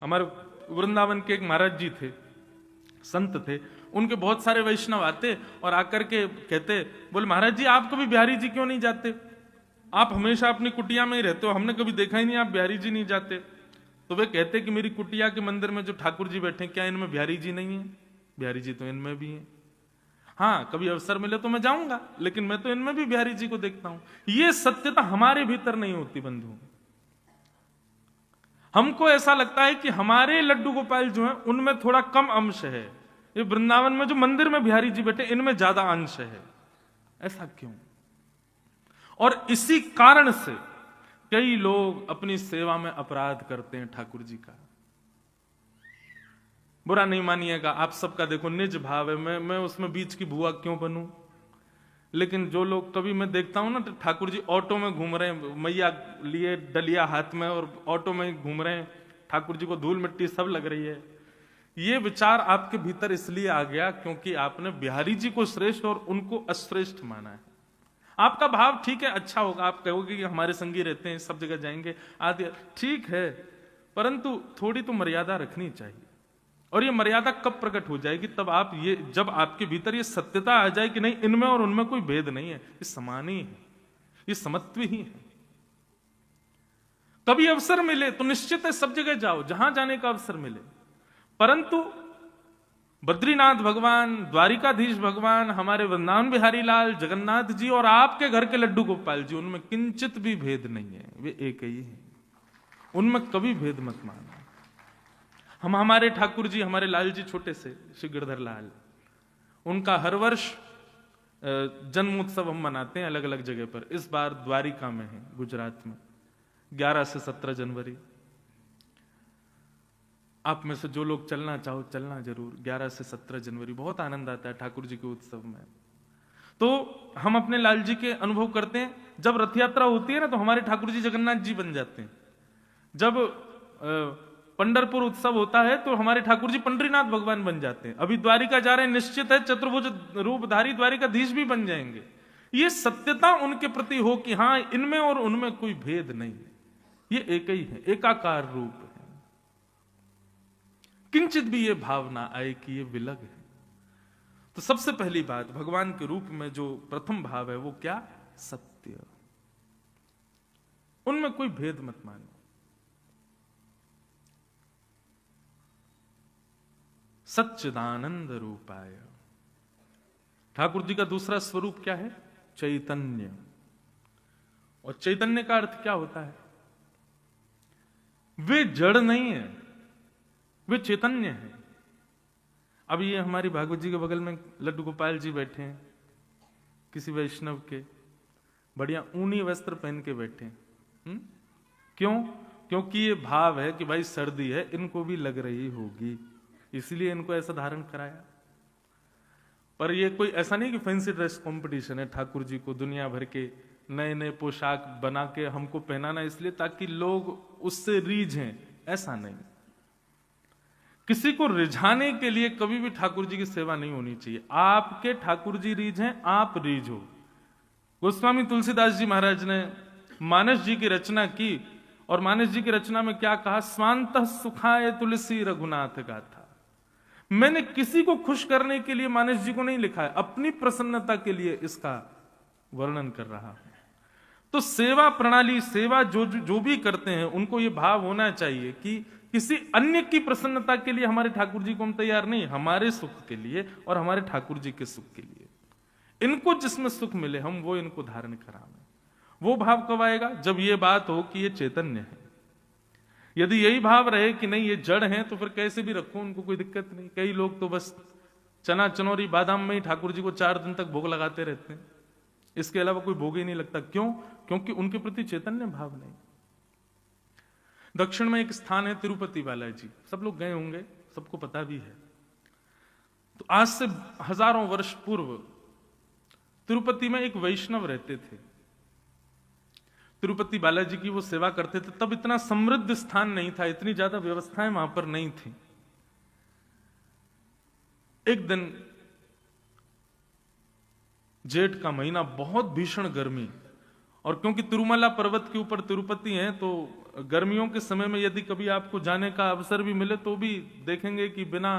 हमारे वृंदावन के एक महाराज जी थे, संत थे। उनके बहुत सारे वैष्णव आते और आकर के कहते, बोले महाराज जी आप कभी बिहारी जी क्यों नहीं जाते? आप हमेशा अपनी कुटिया में ही रहते हो, हमने कभी देखा ही नहीं आप बिहारी जी नहीं जाते। तो वे कहते कि मेरी कुटिया के मंदिर में जो ठाकुर जी बैठे, क्या इनमें बिहारी जी नहीं है? बिहारी जी तो इनमें भी है। हाँ, कभी अवसर मिले तो मैं जाऊंगा, लेकिन मैं तो इनमें भी बिहारी जी को देखता हूं। ये सत्यता हमारे भीतर नहीं होती बंधु। हमको ऐसा लगता है कि हमारे लड्डू गोपाल जो है उनमें थोड़ा कम अंश है, ये वृंदावन में जो मंदिर में बिहारी जी बैठे इनमें ज्यादा अंश है। ऐसा क्यों? और इसी कारण से कई लोग अपनी सेवा में अपराध करते हैं ठाकुर जी का। बुरा नहीं मानिएगा, आप सबका देखो निज भाव है, मैं उसमें बीच की भुआ क्यों बनूं? लेकिन जो लोग कभी मैं देखता हूं ना, तो ठाकुर जी ऑटो में घूम रहे हैं, मैया लिए डलिया हाथ में और ऑटो में घूम रहे हैं, ठाकुर जी को धूल मिट्टी सब लग रही है। ये विचार आपके भीतर इसलिए आ गया क्योंकि आपने बिहारी जी को श्रेष्ठ और उनको अश्रेष्ठ माना है। आपका भाव ठीक है, अच्छा होगा, आप कहोगे कि हमारे संगी रहते हैं, सब जगह जाएंगे आदि, ठीक है, परंतु थोड़ी तो मर्यादा रखनी चाहिए। और ये मर्यादा कब प्रकट हो जाएगी? तब आप ये, जब आपके भीतर ये सत्यता आ जाए कि नहीं इनमें और उनमें कोई भेद नहीं है, ये समान ही है, ये समत्व ही है। कभी अवसर मिले तो निश्चित है सब जगह जाओ जहां जाने का अवसर मिले, परंतु बद्रीनाथ भगवान, द्वारिकाधीश भगवान, हमारे वृंदावन बिहारी लाल, जगन्नाथ जी और आपके घर के लड्डू गोपाल जी, उनमें किंचित भी भेद नहीं है, वे एक ही है। उनमें कभी भेद मत मानो। हम हमारे ठाकुर जी, हमारे लाल जी छोटे से श्री गिरधर लाल, उनका हर वर्ष जन्म उत्सव हम मनाते हैं अलग अलग जगह पर। इस बार द्वारिका में है, गुजरात में, 11 से 17 जनवरी। आप में से जो लोग चलना चाहो चलना जरूर। 11 से 17 जनवरी बहुत आनंद आता है ठाकुर जी के उत्सव में। तो हम अपने लाल जी के अनुभव करते हैं, जब रथ यात्रा होती है ना तो हमारे ठाकुर जी जगन्नाथ जी बन जाते हैं। जब पंढरपुर उत्सव होता है तो हमारे ठाकुर जी पंडरीनाथ भगवान बन जाते हैं। अभी द्वारिका जा रहे हैं, निश्चित है चतुर्भुज रूपधारी द्वारिकाधीश भी बन जाएंगे। ये सत्यता उनके प्रति हो कि हाँ इनमें और उनमें कोई भेद नहीं है, ये एक ही है, एकाकार रूप है। किंचित भी ये भावना आए कि ये विलग है। तो सबसे पहली बात, भगवान के रूप में जो प्रथम भाव है वो क्या? सत्य। उनमें कोई भेद मत मानो। सच्चिदानंद रूपाय। ठाकुर जी का दूसरा स्वरूप क्या है? चैतन्य। और चैतन्य का अर्थ क्या होता है? वे जड़ नहीं है, वे चैतन्य है। अब ये हमारी भागवत जी के बगल में लड्डू गोपाल जी बैठे हैं, किसी वैष्णव के, बढ़िया ऊनी वस्त्र पहन के बैठे हैं। क्यों? क्योंकि ये भाव है कि भाई सर्दी है, इनको भी लग रही होगी, इसलिए इनको ऐसा धारण कराया। पर ये कोई ऐसा नहीं कि फैंसी ड्रेस कंपटीशन है, ठाकुर जी को दुनिया भर के नए नए पोशाक बना के हमको पहनाना इसलिए ताकि लोग उससे रीझें, ऐसा नहीं। किसी को रिझाने के लिए कभी भी ठाकुर जी की सेवा नहीं होनी चाहिए। आपके ठाकुर जी रीझ हैं, आप रीझ हो। गोस्वामी तुलसीदास जी महाराज ने मानस जी की रचना की और मानस जी की रचना में क्या कहा? स्वांतः सुखाय तुलसी रघुनाथ गाथा। मैंने किसी को खुश करने के लिए मानस जी को नहीं लिखा है, अपनी प्रसन्नता के लिए इसका वर्णन कर रहा हूं। तो सेवा प्रणाली, सेवा जो भी करते हैं उनको ये भाव होना चाहिए कि किसी अन्य की प्रसन्नता के लिए हमारे ठाकुर जी को हम तैयार नहीं, हमारे सुख के लिए और हमारे ठाकुर जी के सुख के लिए। इनको जिसमें सुख मिले हम वो इनको धारण करावें। वो भाव कब आएगा? जब ये बात हो कि ये चैतन्य है। यदि यही भाव रहे कि नहीं ये जड़ हैं तो फिर कैसे भी रखो, उनको कोई दिक्कत नहीं। कई लोग तो बस चना चनौरी बादाम में ही ठाकुर जी को 4 दिन तक भोग लगाते रहते हैं, इसके अलावा कोई भोग ही नहीं लगता। क्यों? क्योंकि उनके प्रति चैतन्य भाव नहीं। दक्षिण में एक स्थान है तिरुपति बालाजी, सब लोग गए होंगे, सबको पता भी है। तो आज से हजारों वर्ष पूर्व तिरुपति में एक वैष्णव रहते थे। तिरुपति बालाजी की वो सेवा करते थे। तब इतना समृद्ध स्थान नहीं था, इतनी ज्यादा व्यवस्थाएं वहां पर नहीं थी। एक दिन जेठ का महीना, बहुत भीषण गर्मी, और क्योंकि तिरुमला पर्वत के ऊपर तिरुपति है, तो गर्मियों के समय में यदि कभी आपको जाने का अवसर भी मिले तो भी देखेंगे कि बिना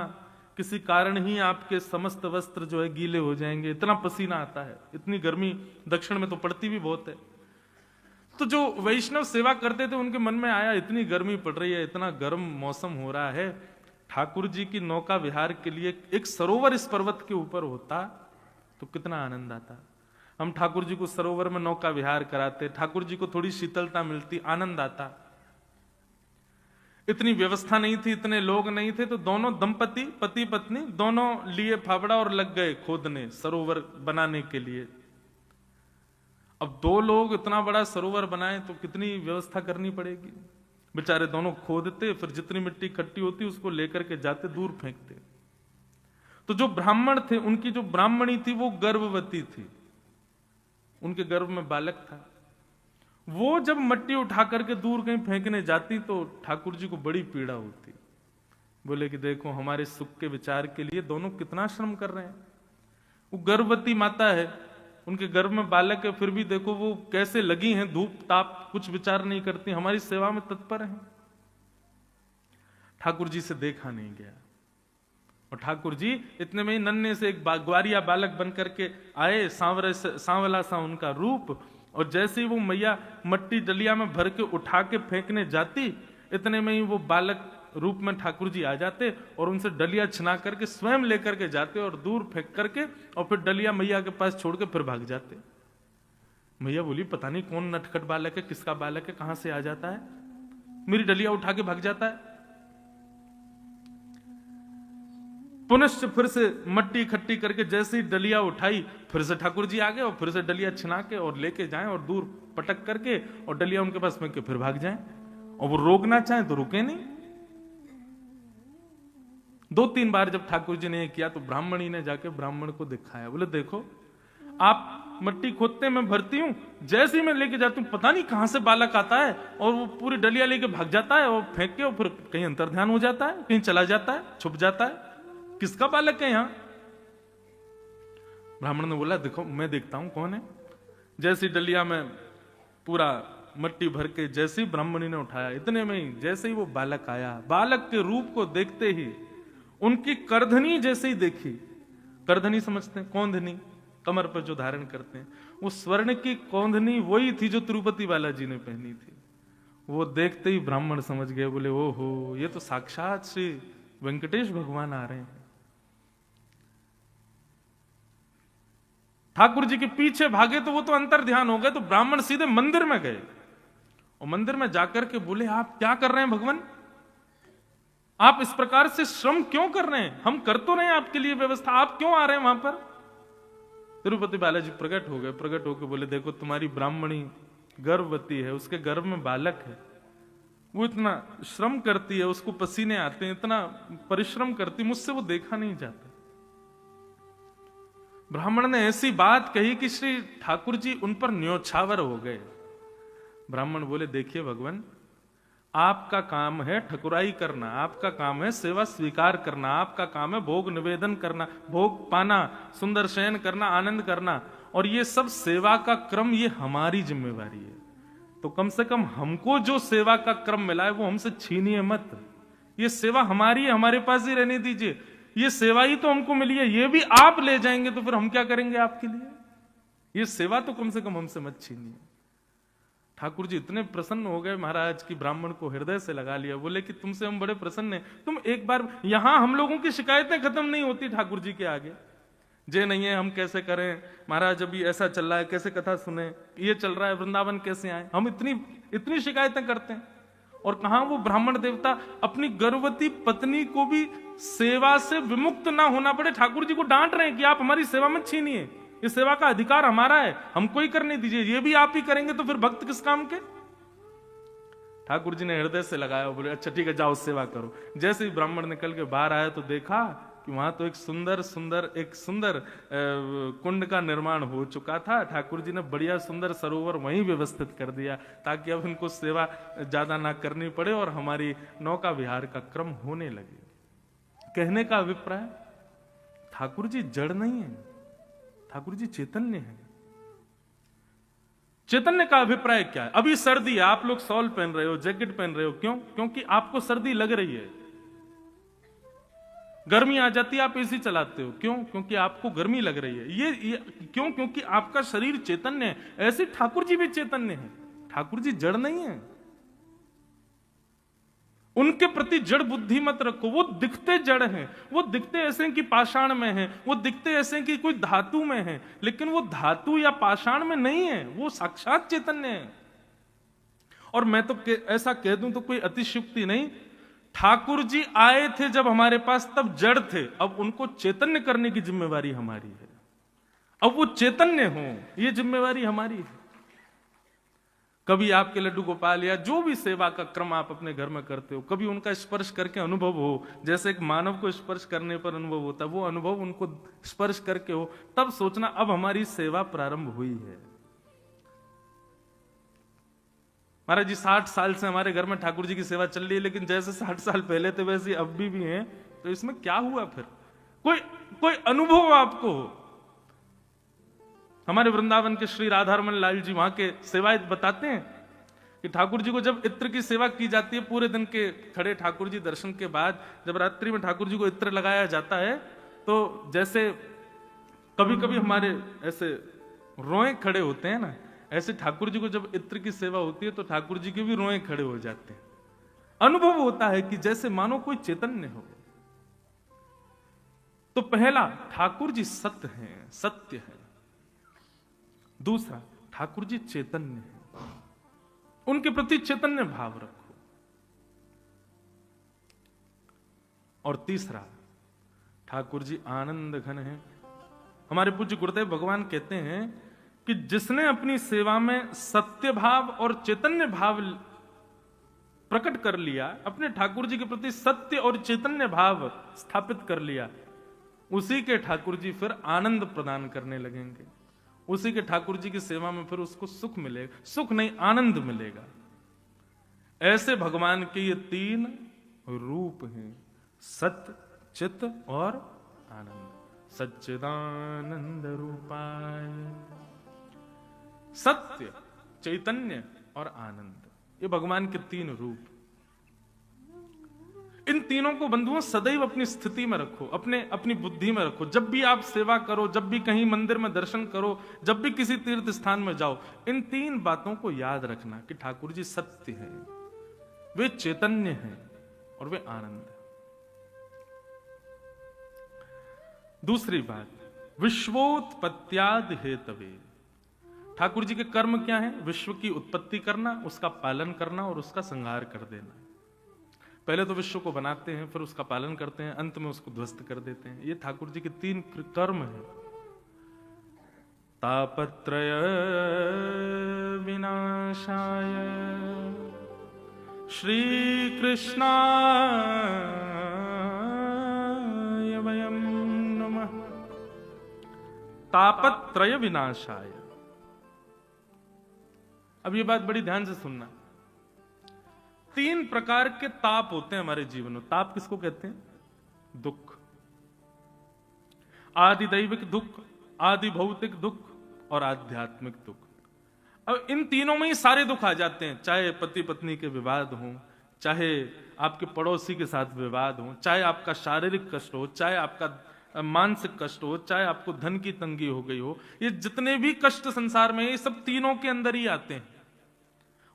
किसी कारण ही आपके समस्त वस्त्र जो है गीले हो जाएंगे, इतना पसीना आता है, इतनी गर्मी दक्षिण में तो पड़ती भी बहुत है। तो जो वैष्णव सेवा करते थे उनके मन में आया इतनी गर्मी पड़ रही है, इतना गर्म मौसम हो रहा है, ठाकुर जी की नौका विहार के लिए एक सरोवर इस पर्वत के ऊपर होता तो कितना आनंद आता। हम ठाकुर जी को सरोवर में नौका विहार कराते, ठाकुर जी को थोड़ी शीतलता मिलती, आनंद आता। इतनी व्यवस्था नहीं थी, इतने लोग नहीं थे, तो दोनों दंपति पति पत्नी दोनों लिए फावड़ा और लग गए खोदने सरोवर बनाने के लिए। अब 2 लोग इतना बड़ा सरोवर बनाए तो कितनी व्यवस्था करनी पड़ेगी। बेचारे दोनों खोदते, फिर जितनी मिट्टी इकट्ठी होती उसको लेकर के जाते, दूर फेंकते। तो जो ब्राह्मण थे, उनकी जो ब्राह्मणी थी वो गर्भवती थी, उनके गर्भ में बालक था। वो जब मिट्टी उठा करके दूर कहीं फेंकने जाती तो ठाकुर जी को बड़ी पीड़ा होती। बोले कि देखो हमारे सुख के विचार के लिए दोनों कितना श्रम कर रहे हैं। वो गर्भवती माता है, उनके गर्भ में बालक है, फिर भी देखो वो कैसे लगी हैं, धूप ताप कुछ विचार नहीं करती, हमारी सेवा में तत्पर हैं। ठाकुर जी से देखा नहीं गया और ठाकुर जी इतने में ही नन्हे से एक ग्वारिया बालक बन करके आए, सांवला सा उनका रूप, और जैसे ही वो मैया मट्टी डलिया में भर के उठा के फेंकने जाती, इतने में ही वो बालक रूप में ठाकुर जी आ जाते और उनसे डलिया छिना करके स्वयं लेकर के जाते और दूर फेंक करके और फिर डलिया मैया के पास छोड़ के फिर भाग जाते। मैया बोली पता नहीं कौन नटखट बालक है, किसका बालक है, कहां से आ जाता है, मेरी डलिया उठा के भाग जाता है। पुनश्च फिर से मट्टी इकट्ठी करके जैसे ही डलिया उठाई, फिर से ठाकुर जी आ गए और फिर से डलिया छिना के और लेके जाएं और दूर पटक करके और डलिया उनके पास फेंक के फिर भाग जाएं, और वो रोकना चाहें तो रुके नहीं। 2-3 बार जब ठाकुर जी ने किया तो ब्राह्मणी ने जाके ब्राह्मण को दिखाया, बोले देखो आप मट्टी खोदते मैं भरती हूं, जैसे ही मैं लेके जाती हूं पता नहीं कहां से बालक आता है और वो पूरी डलिया लेके भाग जाता है और फेंक के और फिर कहीं अंतर ध्यान हो जाता है, कहीं चला जाता है, छुप जाता है, किसका बालक है यहां। ब्राह्मण ने बोला देखो मैं देखता हूं कौन है। जैसी डलिया में पूरा मट्टी भर के जैसे ही ब्राह्मणी ने उठाया, इतने में ही जैसे ही वो बालक आया, बालक के रूप को देखते ही उनकी करधनी जैसे ही देखी, करधनी समझते हैं, कौंधनी कमर पर जो धारण करते हैं, वो स्वर्ण की कौंधनी वही थी जो तिरुपति बालाजी ने पहनी थी। वो देखते ही ब्राह्मण समझ गए, बोले ओहो ये तो साक्षात श्री वेंकटेश भगवान आ रहे हैं। ठाकुर जी के पीछे भागे तो वो तो अंतर ध्यान हो गए, तो ब्राह्मण सीधे मंदिर में गए और मंदिर में जाकर के बोले आप क्या कर रहे हैं भगवान, आप इस प्रकार से श्रम क्यों कर रहे हैं, हम कर तो रहे हैं आपके लिए व्यवस्था, आप क्यों आ रहे हैं वहां पर। तिरुपति बालाजी प्रकट हो गए, प्रकट होकर बोले देखो तुम्हारी ब्राह्मणी गर्भवती है, उसके गर्भ में बालक है, वो इतना श्रम करती है, उसको पसीने आते हैं, इतना परिश्रम करती, मुझसे वो देखा नहीं जाता। ब्राह्मण ने ऐसी बात कही कि श्री ठाकुर जी उन पर न्योछावर हो गए। ब्राह्मण बोले देखिए भगवान, आपका काम है ठकुराई करना, आपका काम है सेवा स्वीकार करना, आपका काम है भोग निवेदन करना, भोग पाना, सुंदर शयन करना, आनंद करना, और ये सब सेवा का क्रम ये हमारी जिम्मेवारी है। तो कम से कम हमको जो सेवा का क्रम मिला है वो हमसे छीनिए मत, ये सेवा हमारी है, हमारे पास ही रहने दीजिए, ये सेवा ही तो हमको मिली है, ये भी आप ले जाएंगे तो फिर हम क्या करेंगे आपके लिए, ये सेवा तो कम से कम हमसे मत छीनिए। ठाकुर जी इतने प्रसन्न हो गए महाराज की ब्राह्मण को हृदय से लगा लिया, बोले कि तुमसे हम बड़े प्रसन्न हैं, तुम एक बार यहां हम लोगों की शिकायतें खत्म नहीं होती ठाकुर जी के आगे, जे नहीं है हम कैसे करें महाराज, अभी ऐसा चल रहा है कैसे कथा सुने, ये चल रहा है वृंदावन कैसे आए, हम इतनी शिकायतें करते हैं। और कहां वो ब्राह्मण देवता अपनी गर्भवती पत्नी को भी सेवा से विमुक्त ना होना पड़े, ठाकुर जी को डांट रहे हैं कि आप हमारी सेवा मत छीनिए, ये सेवा का अधिकार हमारा है, हमको ही करने दीजिए, ये भी आप ही करेंगे तो फिर भक्त किस काम के। ठाकुर जी ने हृदय से लगाया, बोले अच्छा ठीक है जाओ सेवा करो। जैसे ही ब्राह्मण निकल के बाहर आया तो देखा कि वहां तो एक सुंदर कुंड का निर्माण हो चुका था। ठाकुर जी ने बढ़िया सुंदर सरोवर वहीं व्यवस्थित कर दिया ताकि अब इनको सेवा ज्यादा ना करनी पड़े और हमारी नौका विहार का क्रम होने लगे। कहने का अभिप्राय, ठाकुर जी जड़ नहीं है, ठाकुर जी चैतन्य है। चैतन्य का अभिप्राय क्या है? अभी सर्दी है, आप लोग शॉल पहन रहे हो, जैकेट पहन रहे हो, क्यों? क्योंकि आपको सर्दी लग रही है। गर्मी आ जाती है, आप एसी चलाते हो, क्यों? क्योंकि आपको गर्मी लग रही है। ये क्यों? क्योंकि आपका शरीर चैतन्य है। ऐसे ठाकुर जी भी चैतन्य है। ठाकुर जी जड़ नहीं है। उनके प्रति जड़ बुद्धि मत रखो। वो दिखते जड़ हैं, वो दिखते ऐसे हैं कि पाषाण में हैं, वो दिखते ऐसे हैं कि कोई धातु में है, लेकिन वो धातु या पाषाण में नहीं है, वो साक्षात चैतन्य है। और मैं तो ऐसा कह दूं तो कोई अतिशयोक्ति नहीं, ठाकुर जी आए थे जब हमारे पास, तब जड़ थे। अब उनको चैतन्य करने की जिम्मेवारी हमारी है। अब वो चैतन्य हो, ये जिम्मेवारी हमारी है। कभी आपके लड्डू गोपाल या जो भी सेवा का क्रम आप अपने घर में करते हो, कभी उनका स्पर्श करके अनुभव हो, जैसे एक मानव को स्पर्श करने पर अनुभव होता है, वो अनुभव उनको स्पर्श करके हो, तब सोचना अब हमारी सेवा प्रारंभ हुई है। महाराज जी 60 साल से हमारे घर में ठाकुर जी की सेवा चल रही है, लेकिन जैसे 60 साल पहले थे वैसे अब भी हैं, तो इसमें क्या हुआ फिर? कोई अनुभव आपको हो। हमारे वृंदावन के श्री राधारमन लाल जी वहां के सेवायत बताते हैं कि ठाकुर जी को जब इत्र की सेवा की जाती है, पूरे दिन के खड़े ठाकुर जी दर्शन के बाद जब रात्रि में ठाकुर जी को इत्र लगाया जाता है, तो जैसे कभी कभी हमारे ऐसे रोए खड़े होते हैं ना, ऐसे ठाकुर जी को जब इत्र की सेवा होती है तो ठाकुर जी के भी रोए खड़े हो जाते हैं। अनुभव होता है कि जैसे मानो कोई चैतन्य हो। तो पहला, ठाकुर जी सत्य हैं, सत्य है। दूसरा, ठाकुर जी चैतन्य है, उनके प्रति चैतन्य भाव रखो। और तीसरा, ठाकुर जी आनंद घन है। हमारे पूज्य गुरुदेव भगवान कहते हैं कि जिसने अपनी सेवा में सत्य भाव और चैतन्य भाव प्रकट कर लिया, अपने ठाकुर जी के प्रति सत्य और चैतन्य भाव स्थापित कर लिया, उसी के ठाकुर जी फिर आनंद प्रदान करने लगेंगे। उसी के ठाकुर जी की सेवा में फिर उसको सुख मिलेगा, सुख नहीं आनंद मिलेगा। ऐसे भगवान के ये 3 रूप हैं, सत्य, चित्त और आनंद। सच्चिदानंद रूपाय, सत्य, चैतन्य और आनंद, ये भगवान के 3 रूप। इन तीनों को बंधुओं सदैव अपनी स्थिति में रखो, अपनी बुद्धि में रखो। जब भी आप सेवा करो, जब भी कहीं मंदिर में दर्शन करो, जब भी किसी तीर्थ स्थान में जाओ, इन 3 बातों को याद रखना कि ठाकुर जी सत्य हैं, वे चैतन्य हैं और वे आनंद है। दूसरी बात, विश्वोत्पत्त्यादि हेतवे। ठाकुर जी के कर्म क्या है? विश्व की उत्पत्ति करना, उसका पालन करना और उसका संहार कर देना। पहले तो विश्व को बनाते हैं, फिर उसका पालन करते हैं, अंत में उसको ध्वस्त कर देते हैं। ये ठाकुर जी के 3 कर्म हैं। तापत्रय विनाशाय श्री कृष्णाय वयम नमः। तापत्रय विनाशाय। अब ये बात बड़ी ध्यान से सुनना। 3 प्रकार के ताप होते हैं हमारे जीवन में। ताप किसको कहते हैं? दुख। आदि दैविक दुख, आदि भौतिक दुख और आध्यात्मिक दुख। अब इन तीनों में ही सारे दुख आ जाते हैं, चाहे पति पत्नी के विवाद हो, चाहे आपके पड़ोसी के साथ विवाद हो, चाहे आपका शारीरिक कष्ट हो, चाहे आपका मानसिक कष्ट हो, चाहे आपको धन की तंगी हो गई हो। ये जितने भी कष्ट संसार में, ये सब तीनों के अंदर ही आते हैं।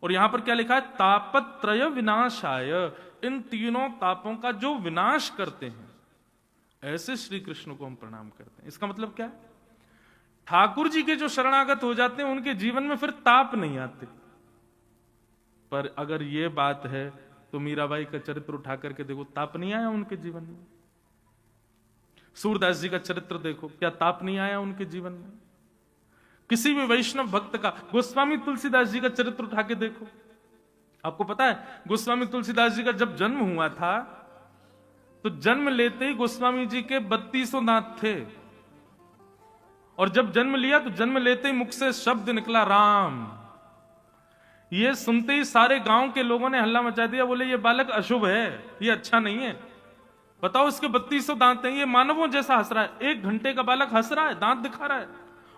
और यहां पर क्या लिखा है? तापत्रय विनाशाय। इन तीनों तापों का जो विनाश करते हैं, ऐसे श्री कृष्ण को हम प्रणाम करते हैं। इसका मतलब क्या है? ठाकुर जी के जो शरणागत हो जाते हैं, उनके जीवन में फिर ताप नहीं आते। पर अगर ये बात है तो मीराबाई का चरित्र उठा करके देखो, ताप नहीं आया उनके जीवन में। सूरदास जी का चरित्र देखो, क्या ताप नहीं आया उनके जीवन में? किसी भी वैष्णव भक्त का, गोस्वामी तुलसीदास जी का चरित्र उठा के देखो। आपको पता है गोस्वामी तुलसीदास जी का जब जन्म हुआ था, तो जन्म लेते ही गोस्वामी जी के 32 दांत थे। और जब जन्म लिया तो जन्म लेते ही मुख से शब्द निकला राम। ये सुनते ही सारे गांव के लोगों ने हल्ला मचा दिया, बोले ये बालक अशुभ है, ये अच्छा नहीं है। बताओ, इसके 32 दांत हैं, ये मानवों जैसा हंस रहा है। 1 घंटे का बालक हंस रहा है, दांत दिखा रहा है।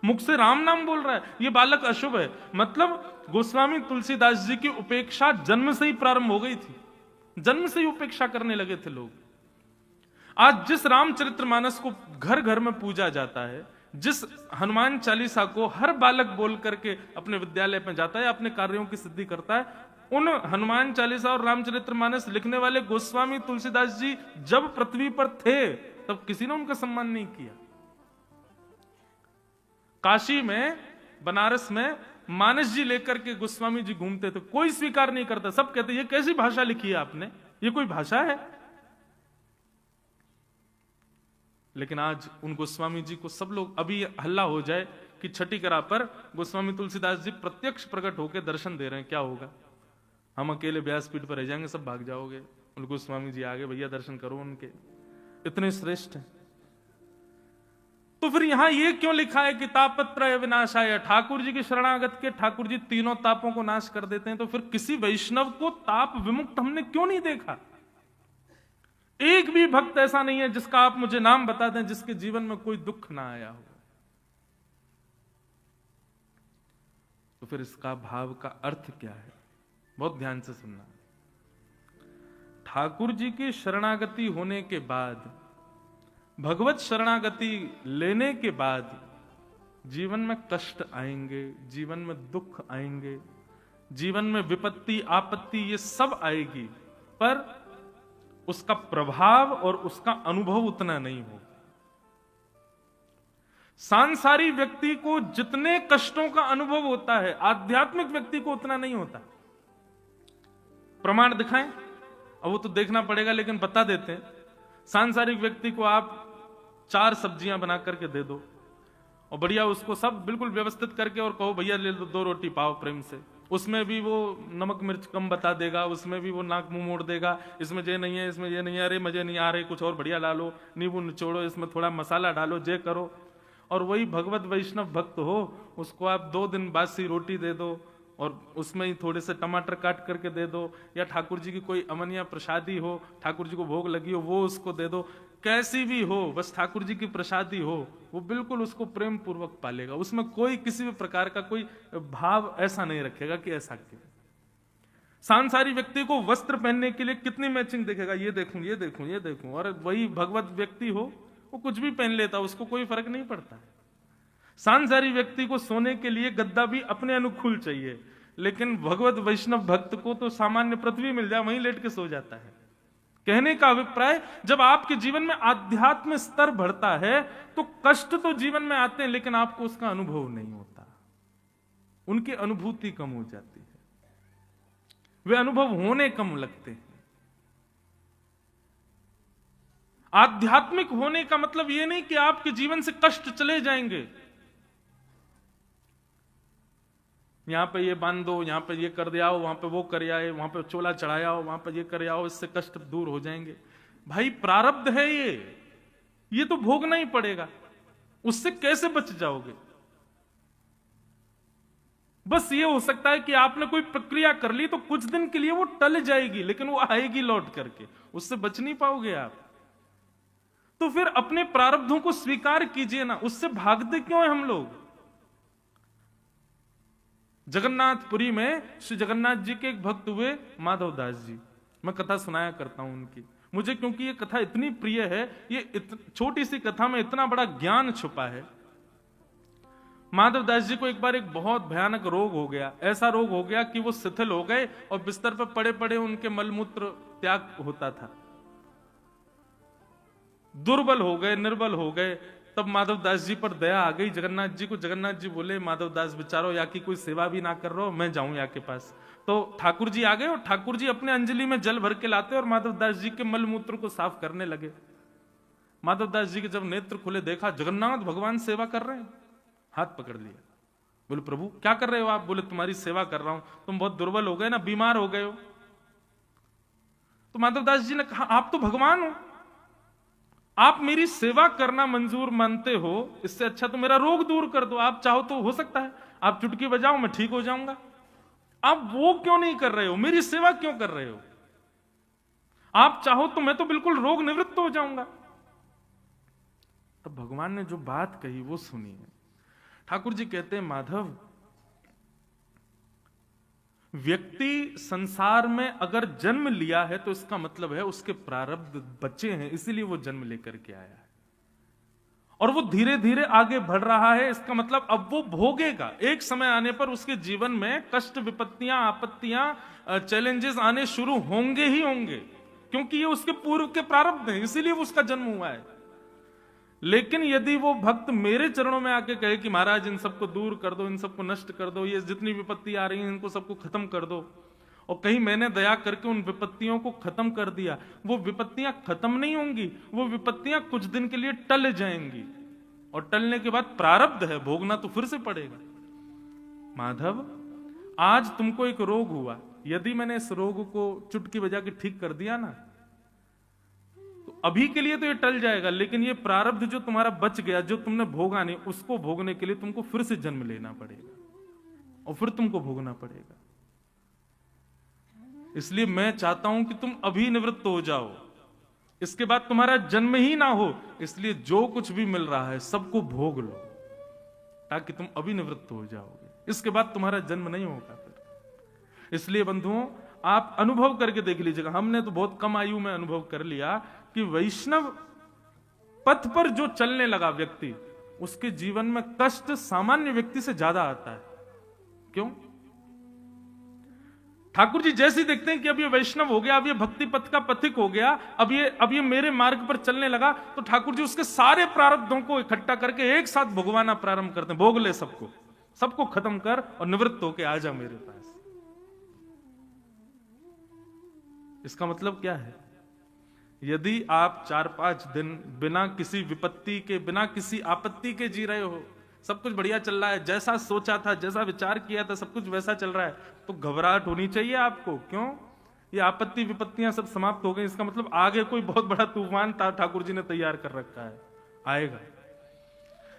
मुख से राम नाम बोल रहा है, ये बालक अशुभ है। मतलब गोस्वामी तुलसीदास जी की उपेक्षा जन्म से ही प्रारंभ हो गई थी, जन्म से ही उपेक्षा करने लगे थे लोग। आज जिस रामचरितमानस को घर घर में पूजा जाता है, जिस हनुमान चालीसा को हर बालक बोल करके अपने विद्यालय में जाता है, अपने कार्यों की सिद्धि करता है, उन हनुमान चालीसा और रामचरितमानस लिखने वाले गोस्वामी तुलसीदास जी जब पृथ्वी पर थे तब किसी ने उनका सम्मान नहीं किया। काशी में, बनारस में मानस जी लेकर के गोस्वामी जी घूमते थे, कोई स्वीकार नहीं करता, सब कहते ये कैसी भाषा लिखी है आपने, ये कोई भाषा है? लेकिन आज उन गोस्वामी जी को सब लोग, अभी हल्ला हो जाए कि छठी करा पर गोस्वामी तुलसीदास जी प्रत्यक्ष प्रकट होकर दर्शन दे रहे हैं, क्या होगा? हम अकेले व्यासपीठ पर रह जाएंगे, सब भाग जाओगे। उन गोस्वामी जी आगे, भैया दर्शन करो उनके, इतने श्रेष्ठ हैं। तो फिर यहां ये क्यों लिखा है कि तापत्रय विनाशाय? ठाकुर जी के शरणागत के ठाकुर जी तीनों तापों को नाश कर देते हैं, तो फिर किसी वैष्णव को ताप विमुक्त हमने क्यों नहीं देखा? एक भी भक्त ऐसा नहीं है जिसका आप मुझे नाम बता दें जिसके जीवन में कोई दुख ना आया हो। तो फिर इसका भाव का अर्थ क्या है? बहुत ध्यान से सुनना। ठाकुर जी की शरणागति होने के बाद, भगवत शरणागति लेने के बाद जीवन में कष्ट आएंगे, जीवन में दुख आएंगे, जीवन में विपत्ति आपत्ति ये सब आएगी, पर उसका प्रभाव और उसका अनुभव उतना नहीं होगा। सांसारिक व्यक्ति को जितने कष्टों का अनुभव होता है, आध्यात्मिक व्यक्ति को उतना नहीं होता। प्रमाण दिखाएं? अब वो तो देखना पड़ेगा, लेकिन बता देते हैं। सांसारिक व्यक्ति को आप 4 सब्जियां बना करके दे दो और बढ़िया उसको सब बिल्कुल व्यवस्थित करके और कहो भैया ले लो 2 रोटी पाओ प्रेम से, उसमें भी वो नमक मिर्च कम बता देगा, उसमें भी वो नाक मुंह मोड़ देगा, इसमें ये नहीं है, इसमें ये नहीं है, अरे मजे नहीं आ रहे, कुछ और बढ़िया डालो, नींबू निचोड़ो, इसमें थोड़ा मसाला डालो, जे करो। और वही भगवत वैष्णव भक्त हो, उसको आप 2 दिन बासी रोटी दे दो और उसमें ही थोड़े से टमाटर काट करके दे दो, या ठाकुर जी की कोई अमनिया प्रसादी हो, ठाकुर जी को भोग लगी हो, वो उसको दे दो। कैसी भी हो, बस ठाकुर जी की प्रसादी हो, वो बिल्कुल उसको प्रेम पूर्वक पालेगा। उसमें कोई किसी भी प्रकार का कोई भाव ऐसा नहीं रखेगा कि ऐसा क्यों। सांसारिक व्यक्ति को वस्त्र पहनने के लिए कितनी मैचिंग देखेगा, ये देखूं, ये देखूं, ये देखूं। और वही भगवत व्यक्ति हो, वो कुछ भी पहन लेता, उसको कोई फर्क नहीं पड़ता। सांसारिक व्यक्ति को सोने के लिए गद्दा भी अपने अनुकूल चाहिए, लेकिन भगवत वैष्णव भक्त को तो सामान्य पृथ्वी मिल जाए वहीं लेट के सो जाता है। कहने का अभिप्राय, जब आपके जीवन में आध्यात्म स्तर बढ़ता है तो कष्ट तो जीवन में आते हैं, लेकिन आपको उसका अनुभव नहीं होता, उनकी अनुभूति कम हो जाती है, वे अनुभव होने कम लगते हैं। आध्यात्मिक होने का मतलब यह नहीं कि आपके जीवन से कष्ट चले जाएंगे, यहां पे ये बांध दो, यहां पे ये कर दिया, वहां पे वो कर आए, वहां पे चोला चढ़ाया, वहां पे ये कर आओ, इससे कष्ट दूर हो जाएंगे। भाई प्रारब्ध है ये तो भोगना ही पड़ेगा, उससे कैसे बच जाओगे? बस ये हो सकता है कि आपने कोई प्रक्रिया कर ली तो कुछ दिन के लिए वो टल जाएगी, लेकिन वो आएगी लौट करके, उससे बच नहीं पाओगे आप। तो फिर अपने प्रारब्धों को स्वीकार कीजिए ना, उससे भागते क्यों है हम लोग? जगन्नाथपुरी में श्री जगन्नाथ जी के एक भक्त हुए माधव दास जी, मैं कथा सुनाया करता हूं उनकी, मुझे क्योंकि ये कथा इतनी प्रिय है, ये छोटी सी कथा में इतना बड़ा ज्ञान छुपा है। माधव दास जी को एक बार एक बहुत भयानक रोग हो गया, ऐसा रोग हो गया कि वो शिथिल हो गए और बिस्तर पर पड़े पड़े उनके मलमूत्र त्याग होता था, दुर्बल हो गए, निर्बल हो गए। तब माधव दास जी पर दया आ गई जगन्नाथ जी को। जगन्नाथ जी बोले, माधव दास बेचारो या की कोई सेवा भी ना कर रहा हो, मैं जाऊं या के पास। तो ठाकुर जी आ गए और ठाकुर जी अपने अंजलि में जल भर के लाते और माधव दास जी के मलमूत्र को साफ करने लगे। माधव दास जी के जब नेत्र खुले, देखा जगन्नाथ भगवान सेवा कर रहे हैं, हाथ पकड़ लिया, बोले प्रभु क्या कर रहे हो आप? बोले तुम्हारी सेवा कर रहा हूं, तुम बहुत दुर्बल हो गए ना, बीमार हो गए हो। तो माधव दास जी ने कहा, आप तो भगवान हो, आप मेरी सेवा करना मंजूर मानते हो, इससे अच्छा तो मेरा रोग दूर कर दो। आप चाहो तो हो सकता है आप चुटकी बजाओ, मैं ठीक हो जाऊंगा। आप वो क्यों नहीं कर रहे हो? मेरी सेवा क्यों कर रहे हो? आप चाहो तो मैं तो बिल्कुल रोग निवृत्त हो जाऊंगा। तब भगवान ने जो बात कही वो सुनिए। ठाकुर जी कहते हैं, माधव, व्यक्ति संसार में अगर जन्म लिया है तो इसका मतलब है उसके प्रारब्ध बचे हैं, इसीलिए वो जन्म लेकर के आया है और वो धीरे धीरे आगे बढ़ रहा है। इसका मतलब अब वो भोगेगा। एक समय आने पर उसके जीवन में कष्ट, विपत्तियां, आपत्तियां, चैलेंजेस आने शुरू होंगे ही होंगे, क्योंकि ये उसके पूर्व के प्रारब्ध हैं, इसीलिए उसका जन्म हुआ है। लेकिन यदि वो भक्त मेरे चरणों में आके कहे कि महाराज इन सबको दूर कर दो, इन सबको नष्ट कर दो, ये जितनी विपत्ति आ रही है इनको सबको खत्म कर दो, और कहीं मैंने दया करके उन विपत्तियों को खत्म कर दिया, वो विपत्तियां खत्म नहीं होंगी, वो विपत्तियां कुछ दिन के लिए टल जाएंगी और टलने के बाद प्रारब्ध है, भोगना तो फिर से पड़ेगा। माधव, आज तुमको एक रोग हुआ, यदि मैंने इस रोग को चुटकी बजा के ठीक कर दिया ना, तो अभी के लिए तो ये टल जाएगा, लेकिन ये प्रारब्ध जो तुम्हारा बच गया, जो तुमने भोगा नहीं, उसको भोगने के लिए तुमको फिर से जन्म लेना पड़ेगा और फिर तुमको भोगना पड़ेगा। इसलिए मैं चाहता हूं कि तुम अभी निवृत्त हो जाओ, इसके बाद तुम्हारा जन्म ही ना हो। इसलिए जो कुछ भी मिल रहा है सबको भोग लो, ताकि तुम अभी निवृत्त हो जाओगे, इसके बाद तुम्हारा जन्म नहीं होगा फिर। इसलिए बंधुओं, आप अनुभव करके देख लीजिएगा। हमने तो बहुत कम आयु में अनुभव कर लिया कि वैष्णव पथ पर जो चलने लगा व्यक्ति, उसके जीवन में कष्ट सामान्य व्यक्ति से ज्यादा आता है। क्यों? ठाकुर जी जैसे ही देखते हैं कि अब ये वैष्णव हो गया, अब ये भक्ति पथ का पथिक हो गया, अब ये मेरे मार्ग पर चलने लगा, तो ठाकुर जी उसके सारे प्रारब्धों को इकट्ठा करके एक साथ भोगवाना प्रारंभ करते हैं। भोग ले सबको, सबको खत्म कर और निवृत्त होके आ जा मेरे पास। इसका मतलब क्या है? यदि आप 4-5 दिन बिना किसी विपत्ति के, बिना किसी आपत्ति के जी रहे हो, सब कुछ बढ़िया चल रहा है, जैसा सोचा था, जैसा विचार किया था, सब कुछ वैसा चल रहा है, तो घबराहट होनी चाहिए आपको। क्यों? ये आपत्ति विपत्तियां सब समाप्त हो गई, इसका मतलब आगे कोई बहुत बड़ा तूफान ठाकुर जी ने तैयार कर रखा है, आएगा।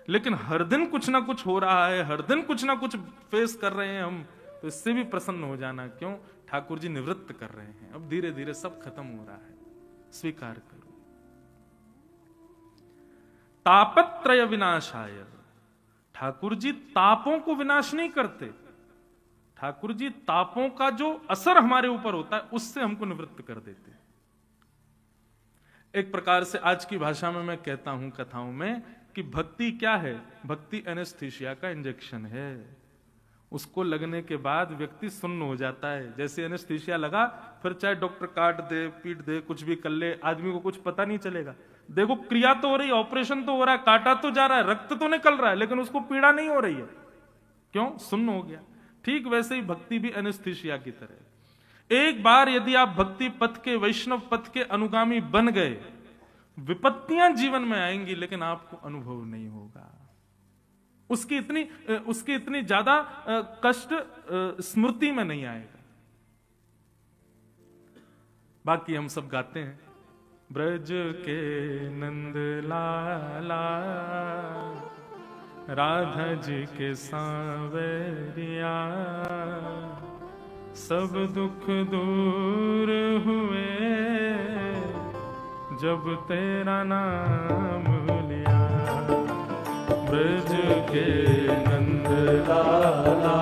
लेकिन हर दिन कुछ ना कुछ हो रहा है, हर दिन कुछ ना कुछ फेस कर रहे हैं हम, तो इससे भी प्रसन्न हो जाना। क्यों? ठाकुर जी निवृत्त कर रहे हैं, अब धीरे धीरे सब खत्म हो रहा है, स्वीकार करो। तापत्रय विनाशाय, ठाकुर जी तापों को विनाश नहीं करते। ठाकुर जी तापों का जो असर हमारे ऊपर होता है उससे हमको निवृत्त कर देते हैं। एक प्रकार से आज की भाषा में मैं कहता हूं कथाओं में कि भक्ति क्या है? भक्ति एनेस्थीसिया का इंजेक्शन है। उसको लगने के बाद व्यक्ति सुन्न हो जाता है। जैसे एनेस्थीसिया लगा, फिर चाहे डॉक्टर काट दे, पीट दे, कुछ भी कर ले, आदमी को कुछ पता नहीं चलेगा। देखो, क्रिया तो हो रही है, ऑपरेशन तो हो रहा है, काटा तो जा रहा है, रक्त तो निकल रहा है, लेकिन उसको पीड़ा नहीं हो रही है। क्यों? सुन्न हो गया। ठीक वैसे ही भक्ति भी एनेस्थीसिया की तरह। एक बार यदि आप भक्ति पथ के, वैष्णव पथ के अनुगामी बन गए, विपत्तियां जीवन में आएंगी लेकिन आपको अनुभव नहीं होगा। उसकी इतनी ज्यादा कष्ट स्मृति में नहीं आएगा। बाकी हम सब गाते हैं, ब्रज के नंद लाला, राधा जी के सांवरिया, सब दुख दूर हुए जब तेरा नाम लिया। ब्रज के नंद लाला,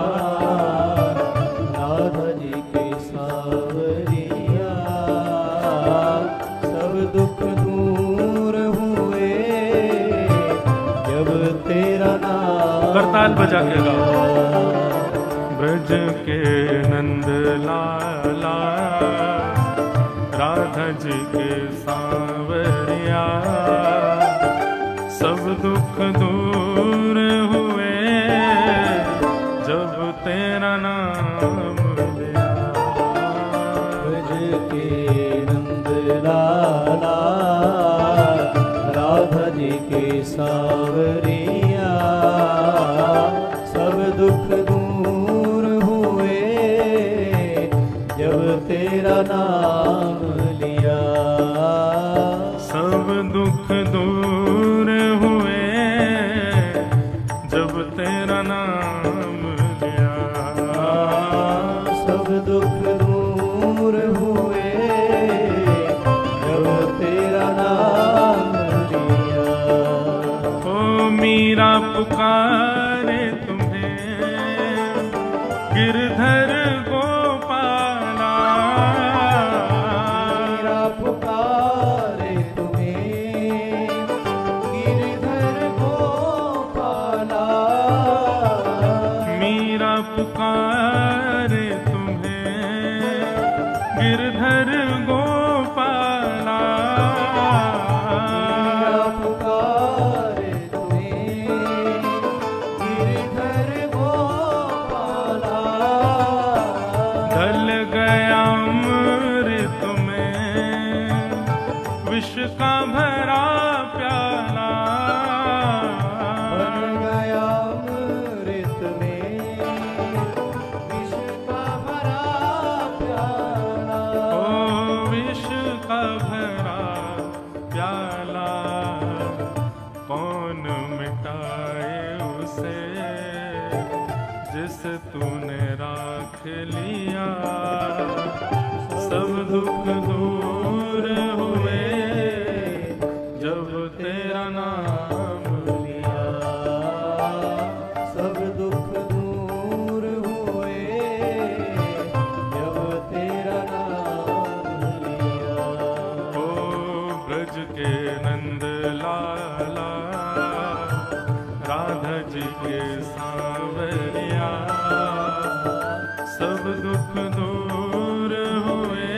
राधा जी के सांवरिया, सब दुख दूर हुए जब तेरा नाम। करताल बजा के गाओ। ब्रज के नंद लाला, राधा जी के सांवरिया, सब दुख दूर हुए जब तेरा नाम लिया। ब्रज के नंद लाला, राधा जी के सांवरिया, सब दुख दूर हुए जब तेरा नाम लिया। सब दुख दूर हुए जब तेरा नाम लिया। सब दुख दूर हुए जब तेरा नाम लिया। ओ मीरा पुकारे विष का भरा प्याला बन गया अमृत में विष का भरा प्याला। ओ विष का भरा प्याला कौन मिटाए उसे जिस तूने राख लिया। सब दुख दूर हुए जब तेरा नाम लिया। सब दुख दूर हुए जब तेरा नाम लिया। ओ ब्रज के नंद लाला राधा जी के सांवरिया। सब दुख दूर हुए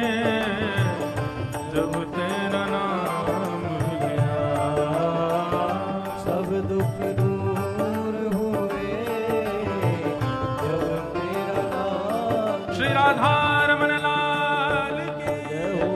जब तेरा नाम लिया। सब दुख दूर हुए जब तेरा नाम। श्री राधा रमन लाल की जय हो।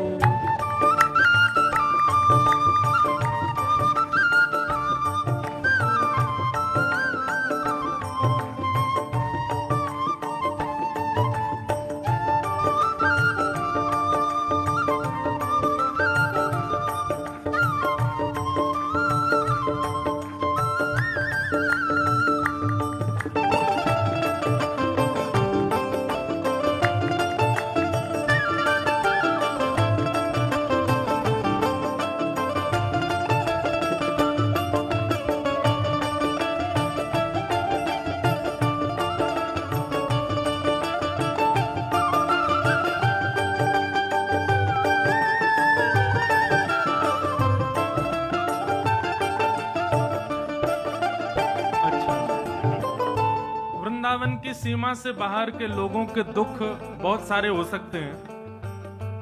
वृंदावन की सीमा से बाहर के लोगों के दुख बहुत सारे हो सकते हैं,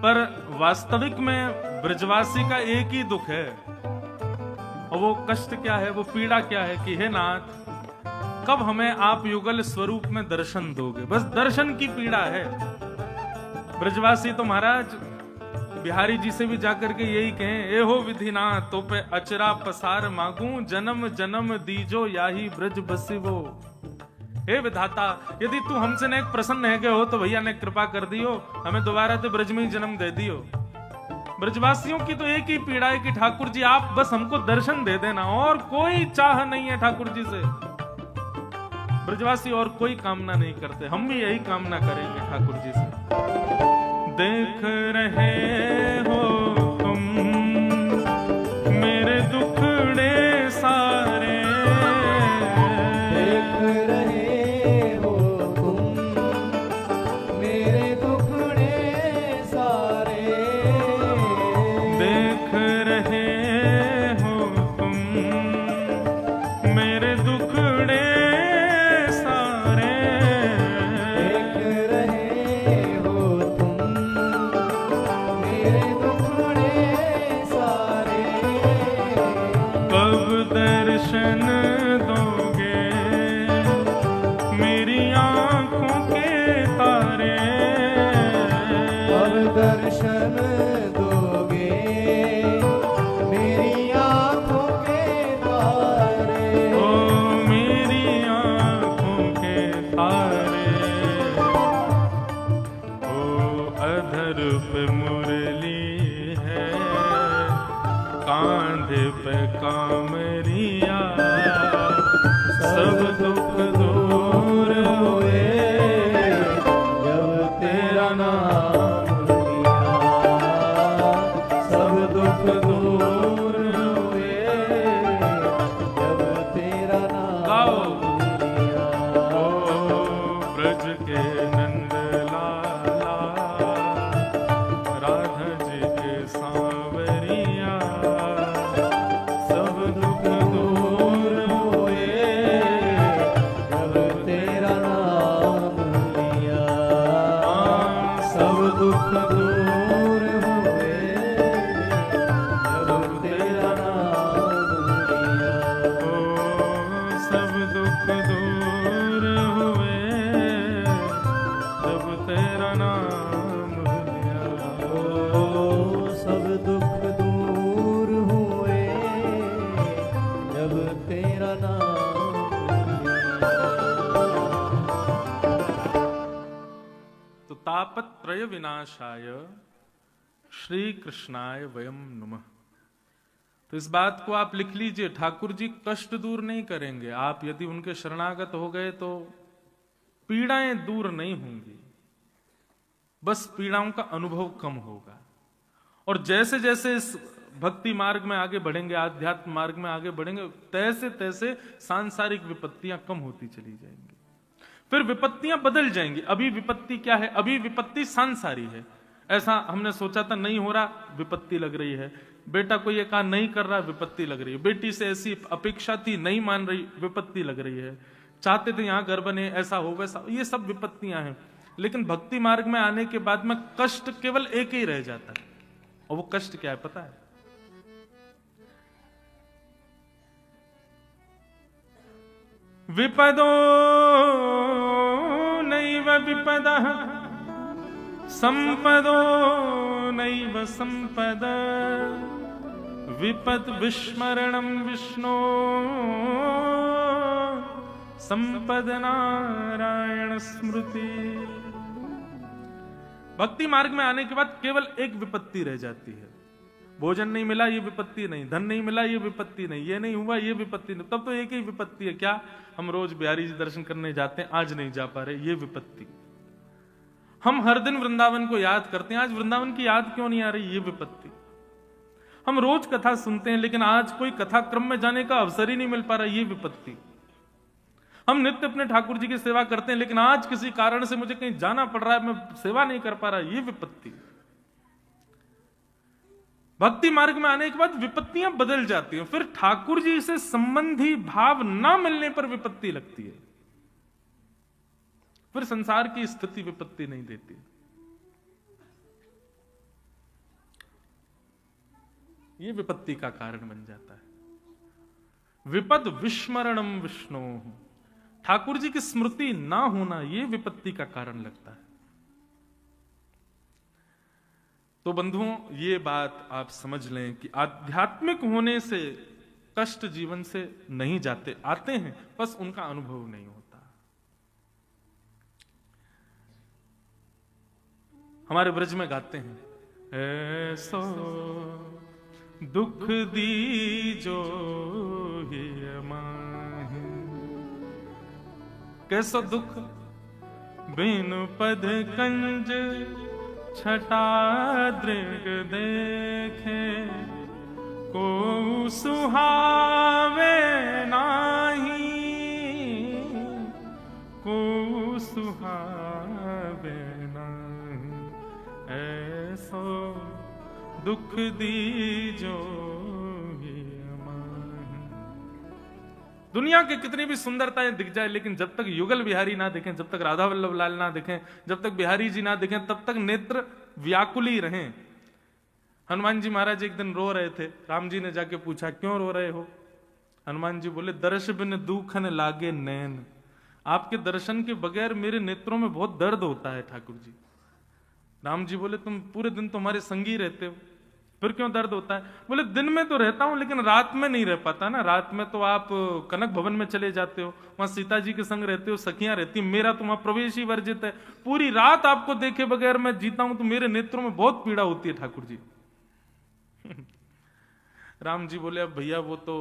पर वास्तविक में ब्रजवासी का एक ही दुख है। और वो कष्ट क्या है, वो पीड़ा क्या है कि हे नाथ, कब हमें आप युगल स्वरूप में दर्शन दोगे। बस दर्शन की पीड़ा है। ब्रजवासी तो महाराज बिहारी जी से भी जाकर के यही कहें, ए हो विधिनाथ तो पे अचरा पसार मांगू, जन्म जन्म दीजो याही ब्रज बसिवो। हे विधाता, यदि तू हमसे ने एक प्रसन्न है गए हो तो भैया ने कृपा कर दियो, हमें दोबारा तो ब्रज में ही जन्म दे दियो। ब्रजवासियों की तो एक ही पीड़ा है कि ठाकुर जी आप बस हमको दर्शन दे देना, और कोई चाह नहीं है ठाकुर जी से। ब्रजवासी और कोई कामना नहीं करते, हम भी यही कामना करेंगे ठाकुर जी से। देख रहे हो तुम मेरे दुखड़े सारे, देख रहे हो तुम मेरे दुखड़े सारे। देख रहे हो तुम मेरे दुखड़े सारे। देख रहे हो तुम मेरे दुखड़े सारे। कब दर्शन दोगे मेरी आंखों के तारे। अब दर्शन दोगे मेरी आंखों के तारे। ओ मेरी आंखों के तारे। ओ अधर पे मुरली है, कांधे पे कामरिया। सब दुख दूर हुए जब तेरा नाम लिया। सब दुख दूर हुए जब तेरा गाओ। नाम लिया। ओ ब्रज के नंद लाला राधा जी के सांवरिया। सब दुख दूर भय विनाशाय श्री कृष्णाय वयम नमः। तो इस बात को आप लिख लीजिए, ठाकुर जी कष्ट दूर नहीं करेंगे। आप यदि उनके शरणागत हो गए तो पीड़ाएं दूर नहीं होंगी, बस पीड़ाओं का अनुभव कम होगा। और जैसे जैसे इस भक्ति मार्ग में आगे बढ़ेंगे, आध्यात्म मार्ग में आगे बढ़ेंगे, तैसे तैसे सांसारिक विपत्तियां कम होती चली जाएंगी। फिर विपत्तियां बदल जाएंगी। अभी विपत्ति क्या है? अभी विपत्ति सांसारी है। ऐसा हमने सोचा था, नहीं हो रहा, विपत्ति लग रही है। बेटा कोई ये काम नहीं कर रहा, विपत्ति लग रही है। बेटी से ऐसी अपेक्षा थी, नहीं मान रही, विपत्ति लग रही है। चाहते थे यहां घर बने, ऐसा हो वैसा, ये सब विपत्तियां हैं। लेकिन भक्ति मार्ग में आने के बाद में कष्ट केवल एक ही रह जाता है, और वो कष्ट क्या है पता है? विपदो नैव विपदः संपदो नैव संपद विपद विस्मरणं विष्णो संपद नारायण स्मृति। भक्ति मार्ग में आने के बाद केवल एक विपत्ति रह जाती है। भोजन नहीं मिला, ये विपत्ति नहीं। धन नहीं मिला, ये विपत्ति नहीं। ये नहीं हुआ, ये विपत्ति नहीं। तब तो एक ही विपत्ति है, क्या? हम रोज बिहारी जी दर्शन करने जाते हैं, आज नहीं जा पा रहे, ये विपत्ति। हम हर दिन वृंदावन को याद करते हैं, आज वृंदावन की याद क्यों नहीं आ रही, ये विपत्ति। हम रोज कथा सुनते हैं, लेकिन आज कोई कथा क्रम में जाने का अवसर ही नहीं मिल पा रहा, ये विपत्ति। हम नित्य अपने ठाकुर जी की सेवा करते हैं, लेकिन आज किसी कारण से मुझे कहीं जाना पड़ रहा है, मैं सेवा नहीं कर पा रहा, ये विपत्ति। भक्ति मार्ग में आने के बाद विपत्तियां बदल जाती हैं। फिर ठाकुर जी से संबंधी भाव ना मिलने पर विपत्ति लगती है। फिर संसार की स्थिति विपत्ति नहीं देती। ये विपत्ति का कारण बन जाता है। विपद विस्मरणम विष्णु, ठाकुर जी की स्मृति ना होना, यह विपत्ति का कारण लगता है। तो बंधुओं, ये बात आप समझ लें कि आध्यात्मिक होने से कष्ट जीवन से नहीं जाते, आते हैं, बस उनका अनुभव नहीं होता। हमारे ब्रज में गाते हैं, ऐसो दुख दीजो ही माहि, कैसो दुख बिनु पद कंज छटा दृग देखे, को सुहावे नाही, को सुहावे नाही, ऐसो दुख दीजो ही माहि। दुनिया की कितनी भी सुंदरताएं दिख जाए, लेकिन जब तक युगल बिहारी ना दिखें, जब तक राधा वल्लभ लाल ना दिखें, जब तक बिहारी जी ना दिखें, तब तक नेत्र व्याकुल ही रहें। हनुमान जी महाराज एक दिन रो रहे थे। राम जी ने जाके पूछा, क्यों रो रहे हो? हनुमान जी बोले, दर्श बिन दुखन लागे नैन, आपके दर्शन के बगैर मेरे नेत्रों में बहुत दर्द होता है ठाकुर जी। राम जी बोले, तुम पूरे दिन तो हमारे संगी रहते हो, फिर क्यों दर्द होता है? बोले, दिन में तो रहता हूं, लेकिन रात में नहीं रह पाता ना। रात में तो आप कनक भवन में चले जाते हो, वहां सीता जी के संग रहते हो, सखियां रहती, मेरा तो वहां प्रवेश ही वर्जित है। पूरी रात आपको देखे बगैर मैं जीता हूं, तो मेरे नेत्रों में बहुत पीड़ा होती है ठाकुर जी। राम जी बोले, अब भैया वो तो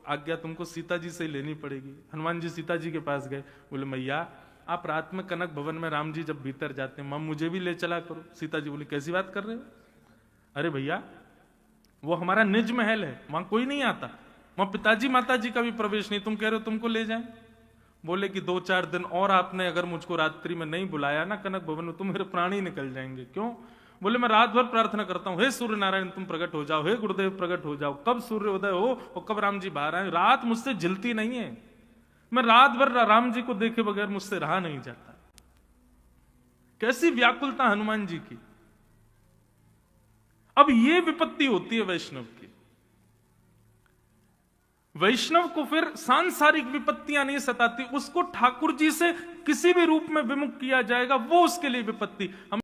आज्ञा तुमको सीता जी से ही लेनी पड़ेगी। हनुमान जी सीता जी के पास गए, बोले, मैया आप रात में कनक भवन में, राम जी जब भीतर जाते हैं, मां मुझे भी ले चला करो। सीता जी बोली, कैसी बात कर रहे हो? अरे भैया, वो हमारा निज महल है, वहां कोई नहीं आता, वहां पिताजी माता जी का भी प्रवेश नहीं, तुम कह रहे हो तुमको ले जाएं? बोले कि 2-4 दिन और आपने अगर मुझको रात्रि में नहीं बुलाया ना कनक भवन में, तो मेरे प्राण ही निकल जाएंगे। क्यों? बोले, मैं रात भर प्रार्थना करता हूं, हे सूर्य नारायण तुम प्रकट हो जाओ, हे गुरुदेव प्रकट हो जाओ, कब सूर्योदय हो और कब राम जी बाहर आए। रात मुझसे झिलती नहीं है, मैं रात भर राम जी को देखे बगैर मुझसे रहा नहीं जाता। कैसी व्याकुलता हनुमान जी की। अब ये विपत्ति होती है वैष्णव की। वैष्णव को फिर सांसारिक विपत्तियां नहीं सताती, उसको ठाकुर जी से किसी भी रूप में विमुख किया जाएगा, वो उसके लिए विपत्ति। हम